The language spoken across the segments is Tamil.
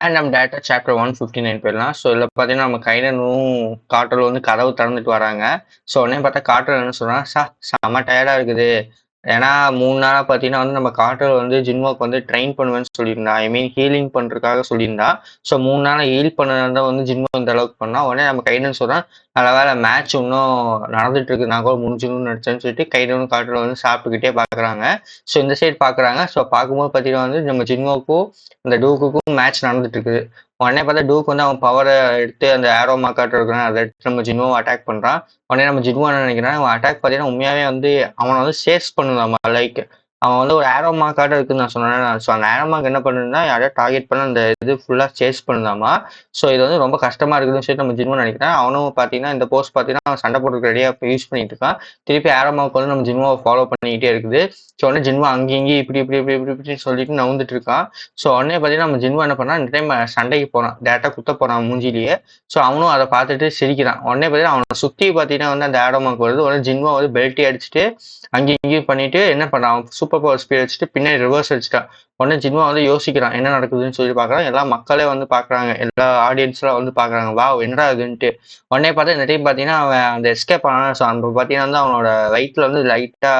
அண்ட் நம்ம டேரக்டா சாப்டர் 159 போயிடலாம். ஸோ இதில் பார்த்தீங்கன்னா நம்ம கைடனும் காட்டலும் வந்து கதவு திறந்துட்டு வராங்க. ஸோ உடனே பார்த்தா காட்டல் என்ன சொல்றான், செம்ம டயர்டா இருக்குது. ஏன்னா 3 நாளா பார்த்தீங்கன்னா வந்து நம்ம காட்டல் வந்து ஜின்வோக்கு வந்து ட்ரெயின் பண்ணுவேன்னு சொல்லியிருந்தா. ஐ மீன் ஹீலிங் பண்றதுக்காக சொல்லியிருந்தா. ஸோ 3 நாளா ஹீல் பண்ணது தான் வந்து ஜின்வோ இந்த அளவுக்கு பண்ணா. உடனே நம்ம கைடன் சொல்றான், நல்ல வேளை மேட்ச் இன்னும் நடந்துட்டு இருக்கு. நான் கூட முடிஞ்சிடும்னு நினைச்சேன்னு சொல்லிட்டு கைடனும் காட்டலும் வந்து சாப்பிட்டுக்கிட்டே பார்க்குறாங்க. ஸோ இந்த சைடு பார்க்குறாங்க. ஸோ பார்க்கும்போது பார்த்தீங்கன்னா வந்து நம்ம ஜின்வோக்கும் இந்த டூக்குக்கும் மேட்ச் நடந்துட்டு இருக்குது. உடனே பார்த்தா டூக் வந்து அவன் பவரை எடுத்து அந்த ஏரோ மார்க்காட்டு இருக்கிறான், அதை எடுத்து நம்ம ஜின்வோவை அட்டாக் பண்றான். உடனே நம்ம ஜின்வோ என்ன நினைக்கிறான், அவன் அட்டாக் பார்த்தீங்கன்னா உண்மையாவே வந்து அவனை வந்து சேஸ் பண்ணுதாமா. லைக் அவன் வந்து ஒரு ஏரோ மார்க்காட்ட இருக்குன்னு நான் சொன்னேன். ஸோ அந்த ஏரோ மார்க் என்ன பண்ணுதுன்னா யாரையா டார்கெட் பண்ண அந்த இது ஃபுல்லாக சேஸ் பண்ணுதாமா. ஸோ இது வந்து ரொம்ப கஷ்டமா இருக்குதுன்னு சொல்லிட்டு நம்ம ஜின்வோ நினைக்கிறேன். அவனும் பார்த்தீங்கன்னா இந்த போஸ்ட் பார்த்தீங்கன்னா அவன் சண்டை போட்டு ரெடியாக யூஸ் பண்ணிட்டு இருக்கான். திருப்பி ஏரோ மார்க் வந்து நம்ம ஜின்வோவை ஃபாலோ பண்ணிக்கிட்டே இருக்குது. ஸோ உடனே ஜின்வோ அங்கேயும் இங்கேயும் இப்படி இப்படி இப்படி இப்படி இப்படி சொல்லிட்டு நவுந்துட்டு இருக்கான். ஸோ உடனே பார்த்தீங்கன்னா நம்ம ஜின்வோ என்ன பண்ணான், இந்த டைம் சண்டைக்கு போறான், டேரக்டா குத்த போறான் மூஞ்சிலேயே. ஸோ அவனும் அதை பார்த்துட்டு சிரிக்கிறான். உடனே பார்த்தீங்கன்னா அவனை சுற்றி பார்த்தீங்கன்னா வந்து அந்த ஆடோமாக்கு வருது. உடனே ஜின்வோ வந்து பெல்ட்டி அடிச்சுட்டு அங்கேயும் இங்கேயும் பண்ணிட்டு என்ன பண்ணான், அவன் சூப்பர் பவர் ஸ்பீட் அடிச்சுட்டு பின்னாடி ரிவர்ஸ் அடிச்சிட்டான். உடனே ஜின்வோ வந்து யோசிக்கிறான் என்ன நடக்குதுன்னு சொல்லி பார்க்குறான். எல்லா மக்களே வந்து பார்க்குறாங்க, எல்லா ஆடியன்ஸ்லாம் வந்து பார்க்குறாங்க, வா என்னடா இதுன்ட்டு. உடனே பார்த்தா இந்த டைம் பார்த்தீங்கன்னா அவன் அந்த எஸ்கேப் ஆனான். ஸோ அந்த பார்த்தீங்கன்னா வந்து அவனோட வயிற்றுல வந்து லைட்டா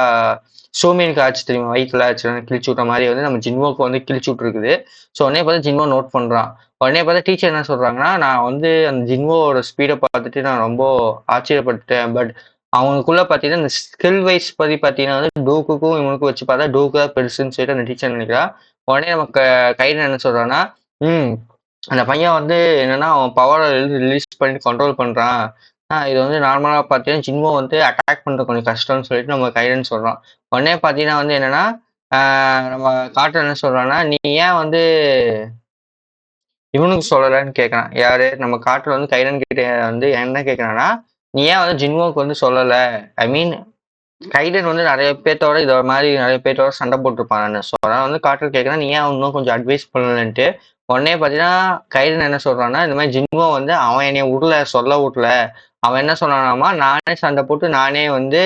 சோமியனுக்கு ஆச்சு தெரியுமா, வயிற்றுல ஆச்சு கிழிச்சு விட்ட மாதிரி வந்து நம்ம ஜின்வோக்கு வந்து கிழிச்சு விட்டுருக்குது. ஸோ உடனே பார்த்தா ஜின்வோ நோட் பண்றான். உடனே பார்த்தா டீச்சர் என்ன சொல்றாங்கன்னா, நான் வந்து அந்த ஜின்வோட ஸ்பீடை பார்த்துட்டு நான் ரொம்ப ஆச்சரியப்பட்டுட்டேன். பட் அவனுக்குள்ள பார்த்தீங்கன்னா இந்த ஸ்கில் வைஸ் பத்தி பார்த்தீங்கன்னா வந்து டூக்குக்கும் இவனுக்கும் வச்சு பார்த்தா டூக்கு தான் பெருசுன்னு சொல்லிட்டு அந்த டீச்சர் நினைக்கிறா. உடனே நமக்கு கையில் என்ன சொல்றான்னா, ம் அந்த பையன் வந்து என்னன்னா அவன் பவரை ரிலீஸ் பண்ணி கண்ட்ரோல் பண்றான். இது வந்து நார்மலா பார்த்தீங்கன்னா ஜின்வோ வந்து அட்டாக் பண்றது கொஞ்சம் கஷ்டம்னு சொல்லிட்டு நம்ம கைடன்னு சொல்றோம். உடனே பார்த்தீங்கன்னா வந்து என்னன்னா, நம்ம காட்டர் என்ன சொல்றான்னா, நீ ஏன் வந்து இவனுக்கு சொல்லலன்னு கேட்கறான். யாரு நம்ம காட்டுல வந்து கைடன் கிட்ட வந்து என்ன கேட்கறான்னா, நீ ஏன் வந்து ஜின்வோக்கு வந்து சொல்லல. ஐ மீன் கைடன் வந்து நிறைய பேர்த்தோட இத மாதிரி நிறைய பேர்த்தோட சண்டை போட்டிருப்பான். ஸோ அதனால வந்து காட்டர் கேட்கறான், நீ ஏன் இன்னும் கொஞ்சம் அட்வைஸ் பண்ணலன்ட்டு. உடனே பார்த்தீங்கன்னா கைடன் என்ன சொல்றான்னா, இந்த மாதிரி ஜின்வோ வந்து அவன் என்னைய விடல, சொல்ல விடல. அவன் என்ன சொன்னானாமா, நானே சண்டை போட்டு நானே வந்து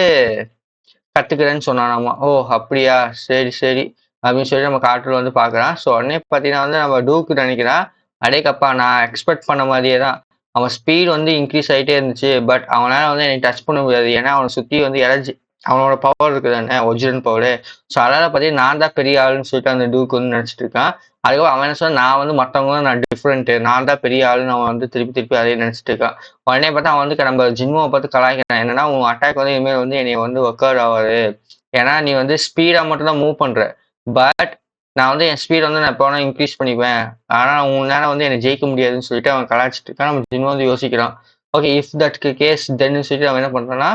கத்துக்கிறேன்னு சொன்னானாமா. ஓ அப்படியா, சரி சரி அப்படின்னு சொல்லி நம்ம காட்டுல வந்து பார்க்கறான். ஸோ உடனே பார்த்தீங்கன்னா வந்து நம்ம டூக்கு நினைக்கிறான், அடேக்கப்பா நான் எக்ஸ்பெக்ட் பண்ண மாதிரியே தான். அவன் ஸ்பீட் வந்து இன்க்ரீஸ் ஆகிட்டே இருந்துச்சு. பட் அவனால வந்து என்னை டச் பண்ண முடியாது. ஏன்னா அவனை சுற்றி வந்து இறஞ்சி அவனோட பவர் இருக்குதானே, ஒரிஜினல் பவரு. ஸோ அதனால பார்த்தீங்கன்னா நான் தான் பெரிய ஆளுன்னு சொல்லிட்டு அந்த டூக்கு வந்து நினச்சிட்டு இருக்கான். அதுக்கப்புறம் அவன் என்ன சொன்னா, நான் வந்து மற்றவங்க நான் டிஃப்ரெண்ட்டு, நான் தான் பெரிய ஆளுன்னு அவன் வந்து திருப்பி திருப்பி அதே நினச்சிட்டு இருக்கான். உடனே பார்த்தா அவன் வந்து நம்ம ஜின்வோவை பார்த்து கலாய்க்கிறான். என்னன்னா உன் அட்டாக் வந்து இனிமேல் வந்து என்னை வந்து ஒர்க் அவுட் ஆகாது. ஏன்னா நீ வந்து ஸ்பீடா மட்டும் தான் மூவ் பண்ற. பட் நான் வந்து என் ஸ்பீட் வந்து நான் எப்போ வேணா இன்க்ரீஸ் பண்ணிப்பேன். ஆனா உன்னால வந்து என்னை ஜெயிக்க முடியாதுன்னு சொல்லிட்டு அவன் கலாய்ச்சிட்டு இருக்கான். நம்ம ஜின்வோ வந்து யோசிக்கிறான். ஓகே இஃப் தட் கேஸ் தென்னு சொல்லிட்டு அவன் என்ன பண்றான்னா,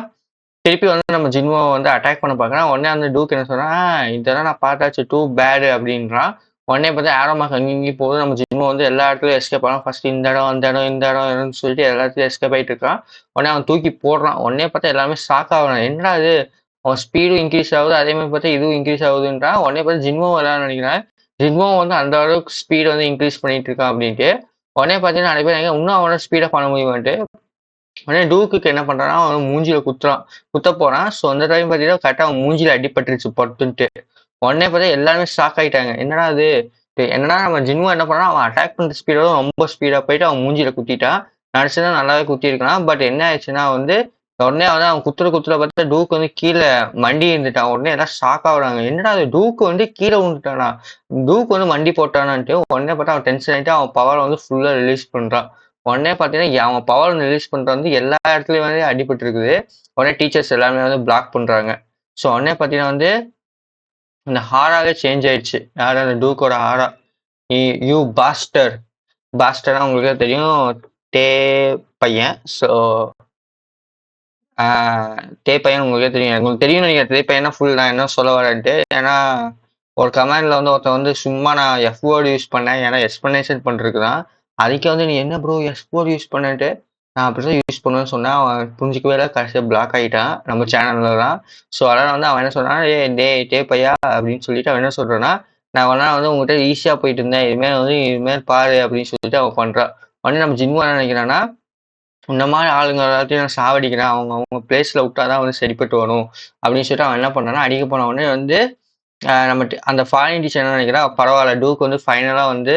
திருப்பி வந்து நம்ம ஜின்வோவை வந்து அட்டாக் பண்ண பார்க்குறான். உடனே அந்த டூக் என்ன சொல்றான், இதெல்லாம் நான் பார்த்தாச்சு டூ பேடு அப்படின்றான். உடனே பார்த்தா ஏரோ மார்க் அங்கேயும் இங்கேயும் போகுது. நம்ம ஜின்வோ வந்து எல்லா இடத்துலயும் எஸ்கேப் ஆகலாம். ஃபர்ஸ்ட் இந்த இடம் அந்த இடம் இந்த இடம்னு சொல்லிட்டு எல்லாத்தையும் எஸ்கேப் ஆகிட்டு இருக்கான். உடனே அவன் தூக்கி போடுறான். உடனே பார்த்தா எல்லாமே ஷாக் ஆகுறான். என்னடா இது, அவன் ஸ்பீடும் இன்க்ரீஸ் ஆகுது, அதே மாதிரி பார்த்தா இதுவும் இன்க்ரீஸ் ஆகுதுன்றான். உடனே பார்த்தா ஜின்வோ விளையாட நினைக்கிறேன். ஜின்வோ வந்து அந்த அளவுக்கு ஸ்பீடு வந்து இன்க்ரீஸ் பண்ணிட்டு இருக்கான் அப்படின்ட்டு. உடனே பார்த்தீங்கன்னா நிறைய பேர் இன்னும் அவனோட ஸ்பீடா பண்ண முடியுமான்ட்டு. உடனே டூக்குக்கு என்ன பண்றான்னா, அவன் மூஞ்சில குத்துறான், குத்த போறான். ஸோ அந்த டைம் பார்த்தீங்கன்னா கரெக்டாக அவன் மூஞ்சில அடிபட்டுருச்சு பட்டுன்ட்டு. உடனே பார்த்தா எல்லாருமே ஷாக் ஆயிட்டாங்க. என்னடா இது, என்னடா நம்ம ஜின்வோ என்ன பண்ணான், அவன் அட்டாக் பண்ற ஸ்பீடோட ரொம்ப ஸ்பீடா போயிட்டு அவன் மூஞ்சில குத்திட்டான். நடிச்சுதான் நல்லாவே குத்திருக்கான். பட் என்ன ஆயிடுச்சுன்னா வந்து உடனே வந்து அவன் குத்துற பார்த்தா டூக் வந்து கீழே மண்டி இருந்துட்டான். உடனே எல்லாம் ஷாக் ஆகுறாங்க. என்னடா அது டூக் வந்து கீழே விழுந்துட்டானா, டூக் வந்து மண்டி போட்டானான்ட்டு. உடனே பார்த்தா அவன் டென்ஷன் ஆயிட்டு அவன் பவரை வந்து ஃபுல்லா ரிலீஸ் பண்றான். உடனே பார்த்தீங்கன்னா அவன் பவர் ரிலீஸ் பண்றது வந்து எல்லா இடத்துலயும் வந்து அடிபட்டு இருக்குது. உடனே டீச்சர்ஸ் எல்லாமே வந்து பிளாக் பண்றாங்க. ஸோ உடனே பார்த்தீங்கன்னா வந்து இந்த ஹாராவே சேஞ்ச் ஆயிடுச்சு. யார் அந்த டூக்கோட ஹாரா, யூ பாஸ்டர். பாஸ்டர்னா உங்களுக்கே தெரியும், டே பையன். ஸோ டே பையன் உங்களுக்கே தெரியும். உங்களுக்கு தெரியும் நினைக்கிறேன் டே பையனா ஃபுல் நான் என்ன சொல்ல வரேன்ட்டு. ஏன்னா ஒரு கமெண்ட்ல வந்து ஒருத்தன் வந்து சும்மா நான் எஃப் வேர்டு யூஸ் பண்ணேன் ஏன்னா எக்ஸ்பிளனேஷன் பண்ணிருக்குதான். அதுக்கே வந்து நீ என்ன ப்ரோ எஃப் வேர்டு யூஸ் பண்ணிட்டு, நான் அப்படிதான் யூஸ் பண்ணுவேன்னு சொன்னேன். அவன் புரிஞ்சிக்கவே இல்லை, கடைசியாக பிளாக் ஆகிட்டான் நம்ம சேனல்ல தான். ஸோ அதனால் வந்து அவன் என்ன சொன்னான், டே பையா அப்படின்னு சொல்லிட்டு அவன் என்ன சொல்றான்னா, நான் வேணா வந்து உங்ககிட்ட ஈஸியாக போயிட்டு இருந்தேன், இதுமாதிரி பாரு அப்படின்னு சொல்லிட்டு அவன் பண்றான். உடனே நம்ம ஜின்வோ என்ன நினைக்கிறான்னா, இந்த மாதிரி ஆளுங்க எல்லாத்தையும் நான் சாவடிக்கிறேன், அவங்க அவங்க பிளேஸ்ல விட்டாதான் வந்து சரிப்பட்டு வரும் அப்படின்னு சொல்லிட்டு அவன் என்ன பண்ணான்னா, அடிக்க போன உடனே வந்து நம்ம அந்த ஃபாரின் டீச்சர் என்ன நினைக்கிறா, பரவாயில்ல டூக் வந்து ஃபைனலாக வந்து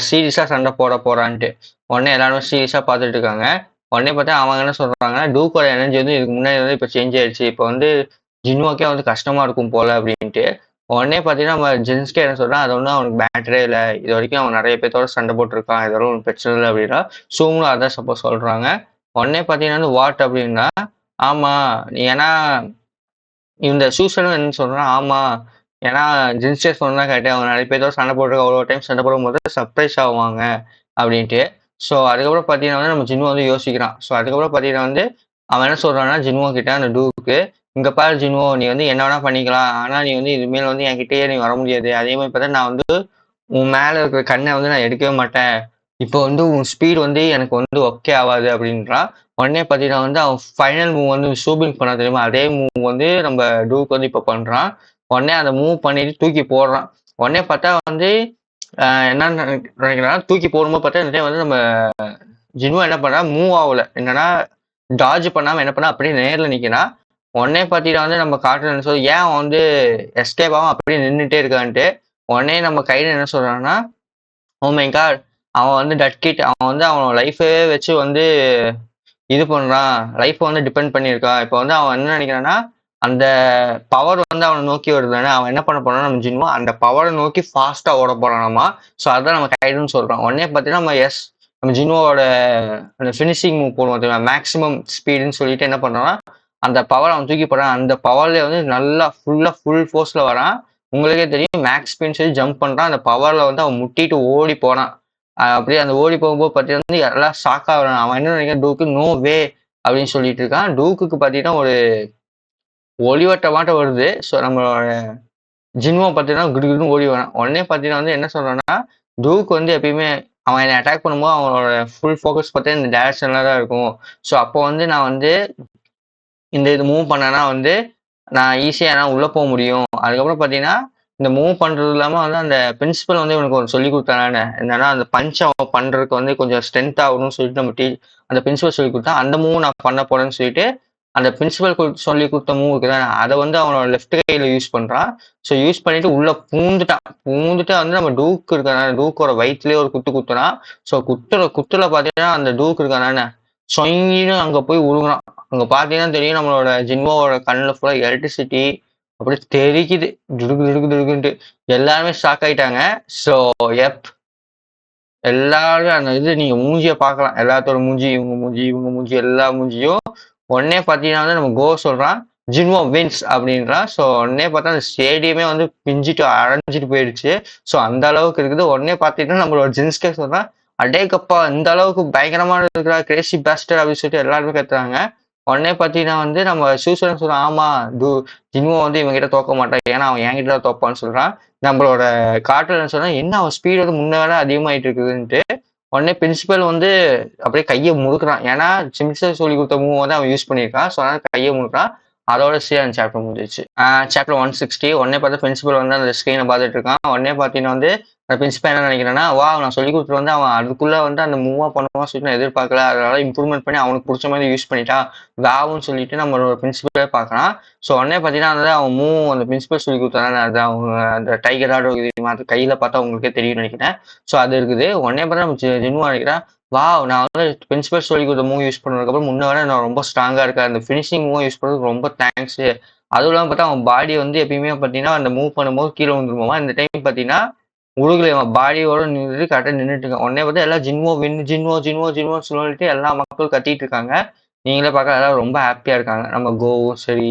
சீரியஸா சண்டை போட போறான்ட்டு. உடனே எல்லாரும் சீரியஸா பார்த்துட்டு இருக்காங்க. உடனே பார்த்தா அவங்க என்ன சொல்றாங்கன்னா, டூக்கோட எனர்ஜி வந்து இதுக்கு முன்னாடி வந்து இப்ப சேஞ்ச் ஆயிடுச்சு. இப்ப வந்து ஜின்வோக்கே வந்து கஷ்டமா இருக்கும் போல அப்படின்ட்டு. உடனே பார்த்தீங்கன்னா, நம்ம ஜின்ஸ்கே என்ன சொல்றான், அது ஒண்ணும் அவனுக்கு மேட்டரே இல்ல. இதுவரைக்கும் அவன் நெறைய பேத்தோட சண்டை போட்டுருக்கான். இதெல்லாம் ஒண்ணும் பிரச்சனை இல்ல அப்படின்னா, சூங்கும் அதான் சப்போஸ் சொல்றாங்க. உடனே பார்த்தீங்கன்னா வந்து வாட் அப்படின்னா, ஆமா. ஏன்னா இந்த சூசனும் என்ன சொல்றான், ஆமா. ஏன்னா ஜின்ஸ்டே சொன்னா கரெக்ட்டு. அவங்க நெறைய பேத்தோட சண்டை போட்டுருக்க அவ்வளோ டைம் சண்டை போடும்போது சர்ப்ரைஸ் ஆவாங்க அப்படின்ட்டு. ஸோ அதுக்கப்புறம் பார்த்தீங்கன்னா வந்து நம்ம ஜின்வோ வந்து யோசிக்கிறான். ஸோ அதுக்கப்புறம் பார்த்தீங்கன்னா வந்து அவன் என்ன சொல்றான்னா ஜின்வோ கிட்ட அந்த டூக்கு, "இங்க பாரு ஜின்வோ, நீ வந்து என்ன வேணா பண்ணிக்கலாம். ஆனா நீ வந்து இனிமேல் வந்து என்கிட்டயே நீ வர முடியாது. அதே மாரி பார்த்தா நான் வந்து உன் மேல இருக்கிற கண்ண வந்து நான் எடுக்கவே மாட்டேன். இப்போ வந்து உன் ஸ்பீட் வந்து எனக்கு வந்து ஒர்க்கே ஆவாது" அப்படின்றான். உடனே பார்த்தீங்கன்னா வந்து அவன் ஃபைனல் மூவ் வந்து ஷூபிங் பண்ணான் தெரியுமா? அதே மூவ் வந்து நம்ம டூக் வந்து இப்ப பண்றான். உடனே அந்த மூவ் பண்ணிட்டு தூக்கி போடுறான். உடனே பார்த்தா வந்து என்ன நினைக்கிறான்னா, தூக்கி போடும்போது பார்த்தா இந்த டைம் வந்து நம்ம ஜின்வோ என்ன பண்றான், மூவ் ஆகல. என்னன்னா டாட்ஜ் பண்ணாம என்ன பண்ணா அப்படியே நேர்ல நிக்கிறான். உடனே பார்த்தீங்கன்னா வந்து நம்ம காட்டுல சொல்லி ஏன் அவன் வந்து எஸ்கேப் ஆகாம அப்படியே நின்னுட்டே இருக்கான்ட்டு. உடனே நம்ம கையில என்ன சொல்றான்னா, ஓ மை காட்! அவன் வந்து டட் கிட். அவன் வந்து அவனோட லைஃபவே வச்சு வந்து இது பண்றான். லைஃப்ப வந்து டிபெண்ட் பண்ணியிருக்கான். இப்ப வந்து அவன் என்ன நினைக்கிறான்னா, அந்த பவர் வந்து அவன நோக்கி வருதுதானே, அவன் என்ன பண்ண போறான்னா நம்ம ஜின்வோ அந்த பவர நோக்கி ஃபாஸ்ட்டா ஓடப் போறானாமா. ஸோ அதான் நம்ம கைடுன்னு சொல்றோம். உடனே பார்த்தீங்கன்னா, நம்ம ஜின்வோவோட அந்த ஃபினிஷிங் மூவ் போடுவோம் தெரியுமா? மேக்ஸிமம் ஸ்பீடுன்னு சொல்லிட்டு என்ன பண்றான்னா, அந்த பவர அவன் தூக்கி போடுறான். அந்த பவர்ல வந்து நல்லா ஃபுல் ஃபோர்ஸ்ல வரான். உங்களுக்கே தெரியும் மேக்ஸ் ஸ்பீடுன்னு சொல்லி ஜம்ப் பண்றான். அந்த பவர்ல வந்து அவன் முட்டிட்டு ஓடி போறான். அப்படியே அந்த ஓடி போகும்போது பார்த்தீங்கன்னா, எல்லாம் ஷாக் ஆகுறாங்க. அவன் என்ன நினைக்கிறான், டூக்கு நோ வே அப்படின்னு சொல்லிட்டு இருக்கான். டூக்குக்கு பார்த்தீங்கன்னா, ஒரு ஒளிவட்டமாட்டம் வருது. ஸோ நம்மளோட ஜின்வோ பார்த்தீங்கன்னா, கிடுகிடுன்னு ஓடி வரான். உடனே பார்த்தீங்கன்னா வந்து என்ன சொல்றான்னா, டூக் வந்து எப்பயுமே அவன் என்னை அட்டாக் பண்ணும்போது அவனோட ஃபுல் ஃபோக்கஸ் பார்த்தீங்கன்னா இந்த டைரக்ஷன்ல தான் இருக்கும். ஸோ அப்போ வந்து நான் வந்து இது மூவ் பண்ணேன்னா வந்து நான் ஈஸியா என்னால உள்ள போ முடியும். அதுக்கப்புறம் பார்த்தீங்கன்னா, இந்த மூவ் பண்றது இல்லாம வந்து அந்த பிரின்சிபல் வந்து இவனுக்கு ஒண்ணு சொல்லிக் குடுத்தானானே. என்னன்னா, அந்த பஞ்ச் அவன் பண்றதுக்கு வந்து கொஞ்சம் ஸ்ட்ரென்த் ஆகணும்னு சொல்லிட்டு அந்த பிரின்சிபல் சொல்லிக் குடுத்தான். அந்த மூவ் நான் பண்ண போறேன்னு சொல்லிட்டு, அந்த பிரின்சிபல் சொல்லிக் குடுத்த மூவ் இருக்குதானே, அத வந்து அவனோட லெஃப்ட் கையில யூஸ் பண்றான். ஸோ யூஸ் பண்ணிட்டு உள்ள பூந்துட்டான். பூந்துட்டு வந்து நம்ம டூக் இருக்கானே, டூக்கோட வயித்துலயே ஒரு குத்து குத்துனான். ஸோ குத்துல பார்த்தீங்கன்னா, அந்த டூக் இருக்கானே, சொய்யின்னு அங்க போய் விழுகுறான். அங்க பார்த்தீங்கன்னா தெரியும் நம்மளோட ஜின்வோவோட கண்ணுல ஃபுல்லா எலக்ட்ரிசிட்டி அப்படியே தெறிக்குது. துடுக்கு துடுக்கு துடுக்குன்ட்டு. எல்லாருமே ஷாக் ஆயிட்டாங்க. ஸோ எப் எல்லாரும் அந்த நீங்க மூஞ்சிய பார்க்கலாம். எல்லாத்தோட மூஞ்சி, இவங்க மூஞ்சி எல்லா மூஞ்சியும் உடனே பார்த்தீங்கன்னா வந்து நம்ம கோ சொல்றான். ஜின்வோ வின்ஸ் அப்படின்றான். ஸோ உடனே பார்த்தா அந்த ஸ்டேடியமே வந்து பிஞ்சிட்டு அடைஞ்சிட்டு போயிடுச்சு. ஸோ அந்த அளவுக்கு இருக்குது. உடனே பார்த்தீங்கன்னா நம்மளோட ஜின்ஸ்கே சொல்றான், "அடேங்கப்பா! இந்த அளவுக்கு பயங்கரமா இருக்கிறா கிரேசி பாஸ்டர்" அப்படின்னு சொல்லிட்டு எல்லாருமே கத்துறாங்க. உடனே பார்த்தீங்கன்னா வந்து நம்ம சூசன் சொல்றான், "ஆமா, ஜின்வோ வந்து இவன்கிட்ட தோக்க மாட்டான். ஏன்னா அவன் என்கிட்ட தான் தோப்பான்னு" சொல்றான். நம்மளோட கார்ட்டூன் என்ன சொன்னா, "என்ன அவன் ஸ்பீடு வந்து முன்ன விட அதிகமாயிட்டு இருக்குதுன்ட்டு." உடனே பிரின்சிபல் வந்து அப்படியே கைய முறுக்குறான். ஏன்னா சிம்சன் சொல்லிக் குடுத்த மூவ் வந்து அவன் யூஸ் பண்ணியிருக்கான். ஸோ அதனால கைய முறுக்குறான். அதோட அந்த சாப்டர் முடிஞ்சிருச்சு. சாப்டர் 160 உடனே பார்த்தா பிரின்சிபல் வந்து அந்த ஸ்க்ரீன பார்த்துட்டு இருக்கான். உடனே பார்த்தீங்கன்னா வந்து அந்த பிரின்சிபல் என்ன நினைக்கிறான்னா, வாவ்! நான் சொல்லிக் குடுத்துட்டு வந்து அவன் அதுக்குள்ள வந்து அந்த மூவா பண்ணுவான்னு சொல்லிட்டு நான் எதிர்பார்க்கல. அதனால இம்ப்ரூவ்மென்ட் பண்ணி அவனுக்கு புடிச்ச மாதிரி யூஸ் பண்ணிட்டான். வாவ்ன்னு சொல்லிட்டு நம்மளோட பிரின்சிபலே பார்க்குறான். ஸோ உடனே பார்த்தீங்கன்னா வந்து அவன் அந்த பிரின்சிபல் சொல்லிக் குடுத்தானே அது அவங்க அந்த டைகர் ஆட் அது கையில பார்த்தா உங்களுக்கே தெரியும்னு நினைக்கிறேன். ஸோ அது இருக்குது. உடனே பார்த்தா நம்ம ஜின்வோ நினைக்கிறான், வாவ்! நான் வந்து பிரின்சிபல் சொல்லிக் குடுத்த மூவ் யூஸ் பண்ணதுக்கப்புறம் முன்ன விட நான் ரொம்ப ஸ்ட்ராங்கா இருக்கேன். அந்த ஃபினிஷிங் மூவ் யூஸ் பண்ணதுக்கு ரொம்ப தேங்க்ஸு. அதுவும் இல்லாம பார்த்தா அவன் பாடி வந்து எப்பயுமே பார்த்தீங்கன்னா, அந்த மூவ் பண்ணும்போது கீழ விழுந்துருமாமா. இந்த டைம் பார்த்தீங்கன்னா, உழுகலையாம். அவன் பாடியோட நின்னுட்டு கரெக்ட்டா நின்னுட்டு இருக்கான். உடனே பார்த்தா எல்லாம் ஜின்வோ வின், ஜின்வோன்னு சொல்லிட்டு எல்லா மக்களும் கத்திட்டு இருக்காங்க. நீங்களே பார்க்க எல்லாரும் ரொம்ப ஹாப்பியா இருக்காங்க. நம்ம கோவும் சரி,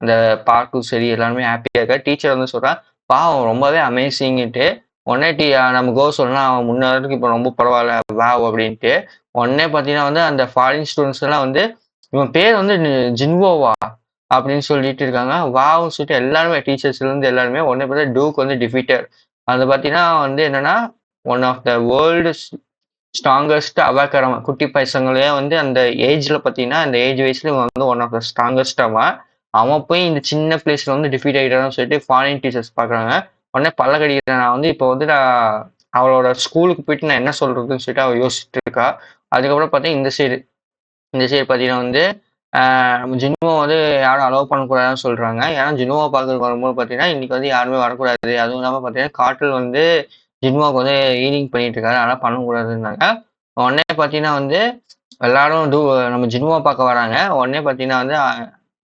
அந்த பார்க்கும் சரி எல்லாருமே ஹாப்பியா இருக்காங்க. டீச்சர் வந்து சொல்றான், பாவம் ரொம்பவே அமேசிங்ன்ட்டு. உடனே நம்ம கோ சொல்றான், அவன் முன்ன வரைக்கும் இப்ப ரொம்ப பரவால்ல. வாவ்! அப்படின்ட்டு. உடனே பார்த்தீங்கன்னா வந்து அந்த ஃபாரின் ஸ்டூடண்ட்ஸ் எல்லாம் வந்து, இவன் பேர் வந்து ஜின்வோவா? அப்படின்னு சொல்லிட்டு இருக்காங்க. வாவ்ன்னு சொல்லிட்டு எல்லாருமே டீச்சர்ஸ்ல இருந்து எல்லாருமே உடனே பார்த்தா டூக் வந்து டிஃபீட்டட். அது பார்த்தீங்கன்னா வந்து என்னன்னா, one of the world strongest அவாக்கர் அவன். குட்டி பசங்களே வந்து அந்த ஏஜ்ல பார்த்தீங்கன்னா, அந்த ஏஜ் வயசுல இவன் வந்து ஒன் ஆஃப் த ஸ்ட்ராங்கஸ்ட் அவன். அவன் போய் இந்த சின்ன பிளேஸ்ல வந்து டிஃபீட் ஆயிட்டான்னு சொல்லிட்டு ஃபாரின் டீச்சர்ஸ் பார்க்குறாங்க. உடனே பல்ல கடிக்கிறேன். நான் வந்து இப்போ வந்து அவளோட ஸ்கூலுக்கு போயிட்டு நான் என்ன சொல்றதுன்னு சொல்லிட்டு அவ யோசிச்சுட்டு இருக்கா. அதுக்கப்புறம் பார்த்தீங்கன்னா இந்த சைடு பார்த்தீங்கன்னா வந்து நம்ம ஜின்னுவ வந்து யாரும் அலோவ் பண்ணக்கூடாதுன்னு சொல்றாங்க. ஏன்னா ஜின்னுவ பார்க்கறதுக்கு வரும்போது பார்த்தீங்கன்னா, இன்னைக்கு வந்து யாருமே வரக்கூடாது. அதுவும் இல்லாம பார்த்தீங்கன்னா, காற்றில் வந்து ஜின்வோக்கு வந்து ஹீலிங் பண்ணிட்டு இருக்காரு, அதெல்லாம் பண்ணக்கூடாதுன்னாங்க. உடனே பார்த்தீங்கன்னா வந்து எல்லாரும் நம்ம ஜின்வோ பார்க்க வராங்க. உடனே பார்த்தீங்கன்னா வந்து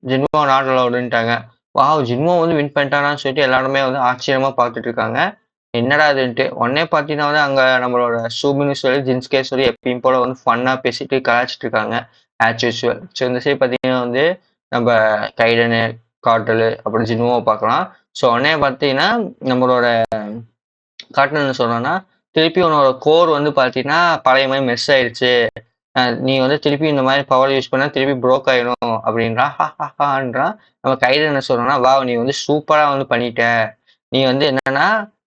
ஜின்வோ நாட் அலவுடுன்ட்டாங்க. வாவ்! ஜின்வோ வந்து வின் பண்ணிட்டானான்னு சொல்லிட்டு எல்லாருமே வந்து ஆச்சரியமா பார்த்துட்டு இருக்காங்க. என்னடா இதுன்ட்டு. உடனே பார்த்தீங்கன்னா வந்து அங்க நம்மளோட சூபின்னு சொல்லி, ஜின்ஸ்கே சொல்லி எப்பயும் போல வந்து ஃபன்னா பேசிட்டு கலாய்ச்சிட்டு இருக்காங்க. As usual. ஸோ இந்த சைடு பார்த்தீங்கன்னா வந்து நம்ம கைடனு, கார்ட்டலு அப்புறம் ஜின்வோவ பார்க்கலாம். ஸோ உடனே பார்த்தீங்கன்னா நம்மளோட கார்டன் என்ன சொல்றான்னா, திருப்பி உன்னோட கோர் வந்து பார்த்தீங்கன்னா பழைய மாதிரி மெஸ் ஆயிடுச்சு. நீ வந்து திருப்பி இந்த மாதிரி பவர் யூஸ் பண்ணா திருப்பி ப்ரோக் ஆயிடும் அப்படின்றான். ஹான்றான். நம்ம கையில என்ன சொல்றோம்னா, வாவ்! நீ வந்து சூப்பரா வந்து பண்ணிட்ட. நீ வந்து என்னன்னா,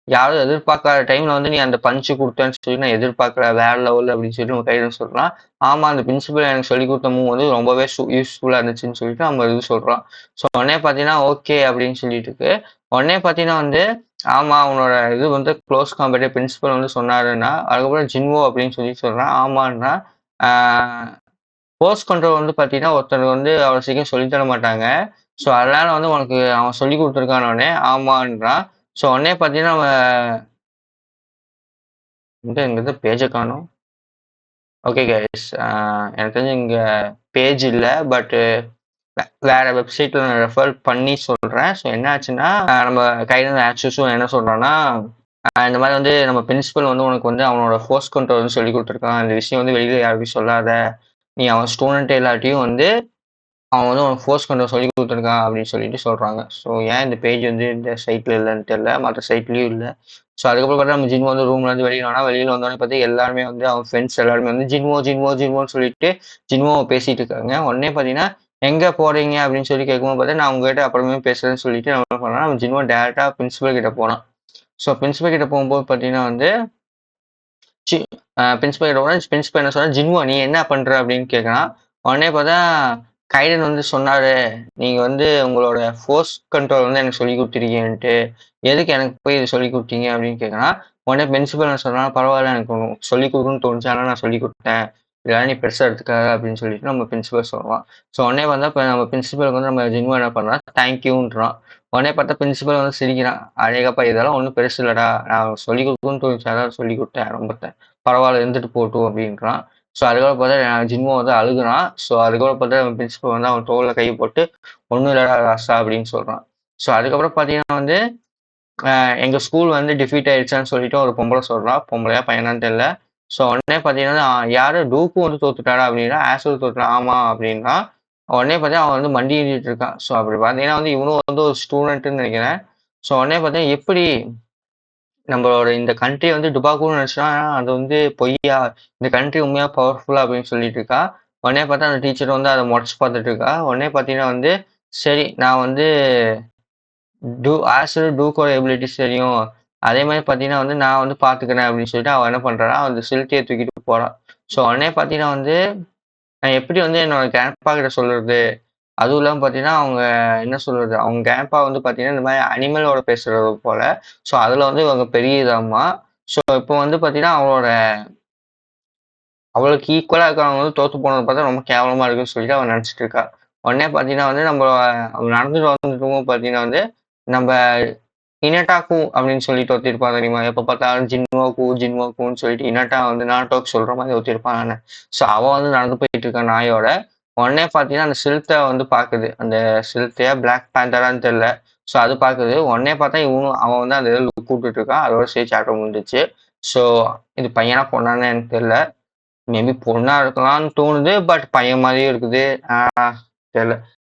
யாரும் எதிர்பார்க்காத டைம்ல வந்து நீ அந்த பஞ்ச் குடுத்தேன்னு சொல்லி நான் எதிர்பார்க்கல. வேற லெவல் அப்படின்னு சொல்லிட்டு நம்ம கையில சொல்றான். ஆமா, அந்த பிரின்சிபல் எனக்கு சொல்லிக் குடுத்த மூவ் வந்து ரொம்பவே யூஸ்ஃபுல்லா இருந்துச்சுன்னு சொல்லிட்டு நம்ம இது சொல்றோம். ஸோ உடனே பார்த்தீங்கன்னா, ஓகே அப்படின்னு சொல்லிட்டு இருக்கு. உடனே பார்த்தீங்கன்னா வந்து, ஆமா உன்னோட இது வந்து க்ளோஸ் காம்பேட் பிரின்சிபல் வந்து சொன்னாருன்னா, அதுக்கப்புறம் ஜின்வோ அப்படின்னு சொல்லி சொல்றான். ஆமான்றான். போஸ்ட் கண்ட்ரோல் வந்து பார்த்தீங்கன்னா, ஒருத்தருக்கு வந்து அவ்வளோ சீக்கிரம் சொல்லி தர மாட்டாங்க. ஸோ அதனால வந்து உனக்கு அவன் சொல்லிக் குடுத்துருக்கான்னோனே, ஆமான்றான். ஸோ உடனே பார்த்தீங்கன்னா, எங்க இது பேஜ காணோம். Okay guys. எனக்கு தெரிஞ்சு இங்க பேஜ் இல்ல. பட் வேற வெப்சைட்ல நான் ரெஃபர் பண்ணி சொல்றேன். ஸோ என்ன ஆச்சுன்னா, நம்ம கையில ஆக்சஸும் என்ன சொல்றான்னா, இந்த மாதிரி வந்து நம்ம பிரின்சிபல் வந்து உனக்கு வந்து அவனோட ஃபோர்ஸ் கண்ட்ரோல் வந்து சொல்லிக் குடுத்துருக்கான். இந்த விஷயம் வந்து வெளியில யாருக்கும் சொல்லாத. நீ அவன் ஸ்டூடெண்ட் இல்லாட்டியும் வந்து அவன் வந்து உனக்கு ஃபோர்ஸ் கண்ட்ரோல் சொல்லிக் குடுத்துருக்கான் அப்படின்னு சொல்லிட்டு சொல்றாங்க. ஸோ ஏன் இந்த பேஜ் வந்து இந்த சைட்ல இல்லன்னு தெரியல. மற்ற சைட்லயும் இல்ல. ஸோ அதுக்கப்புறம் பார்த்தா நம்ம ஜின்வோ வந்து ரூம்ல இருந்து வெளியில வந்தோனே பார்த்தா எல்லாருமே வந்து அவன் ஃப்ரெண்ட்ஸ் எல்லாருமே வந்து ஜின்வோ, ஜின்வோ, ஜின்வோன்னு சொல்லிட்டு ஜின்வோவ பேசிட்டு இருக்காங்க. உடனே பார்த்தீங்கன்னா, எங்க போறீங்க அப்படின்னு சொல்லி கேட்கும்போது பார்த்தா, நான் உங்ககிட்ட அப்புறமே பேசுறேன்னு சொல்லிட்டு அவன் என்ன பண்ணான், நம்ம ஜின்வோ டைரக்ட்டா பிரின்சிபல் கிட்ட போனான். ஸோ பிரின்சிபல் கிட்ட போகும்போது பார்த்தீங்கன்னா வந்து, சி பிரின்சிபல் கிட்ட போனா, பிரின்சிபல் என்ன சொன்னா, "ஜின்வோ நீ என்ன பண்ற?" அப்படின்னு கேட்குறான். உடனே பார்த்தா, கைடன் வந்து சொன்னாரு, "நீங்க வந்து உங்களோட ஃபோர்ஸ் கண்ட்ரோல் வந்து எனக்கு சொல்லிக் குடுத்துருக்கீங்கன்ட்டு. எதுக்கு எனக்கு போய் இத சொல்லிக் குடுத்தீங்க?" அப்படின்னு கேட்குறான். உடனே பிரின்சிபல் என்ன சொல்றான், "பரவால்ல எனக்கு உனக்கு சொல்லிக் குடுக்கணும்னு தோணுச்சு. அதனால நான் சொல்லிக் குடுத்தேன். இதெல்லாம் நீ பெருசா எடுத்துக்காத" அப்படின்னு சொல்லிட்டு நம்ம பிரின்சிபல் சொல்றான். ஸோ உடனே வந்தா இப்ப நம்ம பிரின்சிபலுக்கு வந்து நம்ம ஜின்வோ என்ன பண்றான், தேங்க் யூன்றான். உடனே பார்த்தா பிரின்சிபல் வந்து சிரிக்கிறான். "அடேங்கப்பா இதெல்லாம் ஒண்ணும் பெருசு இல்லடா. நான் சொல்லிக் குடுக்கணும்னு தோணுச்சு. அதான் சொல்லிக் குடுத்தேன். ரொம்ப பரவால்ல இருந்துட்டு போட்டும்" அப்படின்றான். ஸோ அதுக்கப்புறம் பார்த்தா ஜின்வோ வந்து அழுகுறான். ஸோ அதுக்கப்புறம் பார்த்தா நம்ம பிரின்சிபல் வந்து அவன் தோள்ல கை போட்டு, "ஒண்ணும் இல்லடா ராசா" அப்படின்னு சொல்றான். ஸோ அதுக்கப்புறம் பார்த்தீங்கன்னா வந்து, எங்க ஸ்கூல் வந்து டிஃபீட் ஆயிடுச்சான்னு சொல்லிட்டு ஒரு பொம்பள சொல்றா. பொம்பளையா பையனான்னு தெரியல. ஸோ உடனே பார்த்தீங்கன்னா, யாரு டூக்கும் வந்து தோத்துட்டாடா அப்படின்னா, ஆஷும் தோத்துட்டான். ஆமா அப்படின்றான். உடனே பார்த்தா அவன் வந்து மண்டியிட்டு இருக்கான். ஸோ அப்படி பார்த்தீங்கன்னா வந்து இவனும் வந்து ஒரு ஸ்டூடண்ட்டுன்னு நெனைக்கிறேன். ஸோ உடனே பார்த்தீங்கன்னா, எப்படி நம்மளோட இந்த கண்ட்ரி வந்து டுபாக்கூர்ன்னு நினைச்சா அது வந்து பொய்யா, இந்த கண்ட்ரி உண்மையா பவர்ஃபுல்லா அப்படின்னு சொல்லிட்டு இருக்கா. உடனே பார்த்தா அந்த டீச்சர் வந்து அதை முறைச்சு பார்த்துட்டு இருக்கா. உடனே பார்த்தீங்கன்னா வந்து, சரி நான் வந்து டூக்கோட எபிலிட்டிஸ் தெரியும். அதே மாதிரி பார்த்தீங்கன்னா வந்து நான் வந்து பார்த்துக்கிறேன் அப்படின்னு சொல்லிட்டு அவன் என்ன பண்றான்னா, அந்த சில்ட்டையை தூக்கிட்டு போறான். ஸோ உடனே பார்த்தீங்கன்னா வந்து, நான் எப்படி வந்து என்னோட கிராண்ட்பா கிட்ட சொல்றது? அதுவும் இல்லாம பார்த்தீங்கன்னா, அவங்க என்ன சொல்றது? அவங்க கிராண்ட்பா வந்து பார்த்தீங்கன்னா, இந்த மாதிரி அனிமலோட பேசுறது போல. ஸோ அதுல வந்து இவங்க பெரிய இதாம்மா. ஸோ இப்போ வந்து பார்த்தீங்கன்னா, அவளுக்கு ஈக்குவலா இருக்கிறவங்க வந்து தோத்து போனத பார்த்தா ரொம்ப கேவலமா இருக்குன்னு சொல்லிட்டு அவ நினைச்சிட்டு இருக்கா. உடனே பார்த்தீங்கன்னா வந்து அவ நடந்துட்டு வந்துட்டுருக்கும்போது பார்த்தீங்கன்னா வந்து, நம்ப இனட்டாக்கு அப்படின்னு சொல்லிட்டு ஒருத்தி இருப்பா தெரியுமா? எப்ப பார்த்தாலும் ஜின்வோக்கு சொல்லிட்டு இனட்டா வந்து நாட்டோக்கு சொல்ற மாதிரி ஒருத்தி இருப்பா நானு. ஸோ அவ வந்து நடந்து போயிட்டு இருக்கா நாயோட. உடனே பார்த்தீங்கன்னா, அந்த சிறுத்தை வந்து பாக்குது. அந்த சிறுத்தையா பிளாக் பேந்தரான்னு தெரியல. ஸோ அது பாக்குது. உடனே பார்த்தா அவன் வந்து அந்த இதில கூப்பிட்டுட்டு இருக்கான். அதோட சரி சாப்டர் முடிஞ்சுச்சு. ஸோ இது பையனா பொண்ணான்னு எனக்கு தெரியல. மேபி பொண்ணா இருக்கலாம்னு தோணுது. பட் பையன் மாதிரியும் இருக்குது. தெரியல.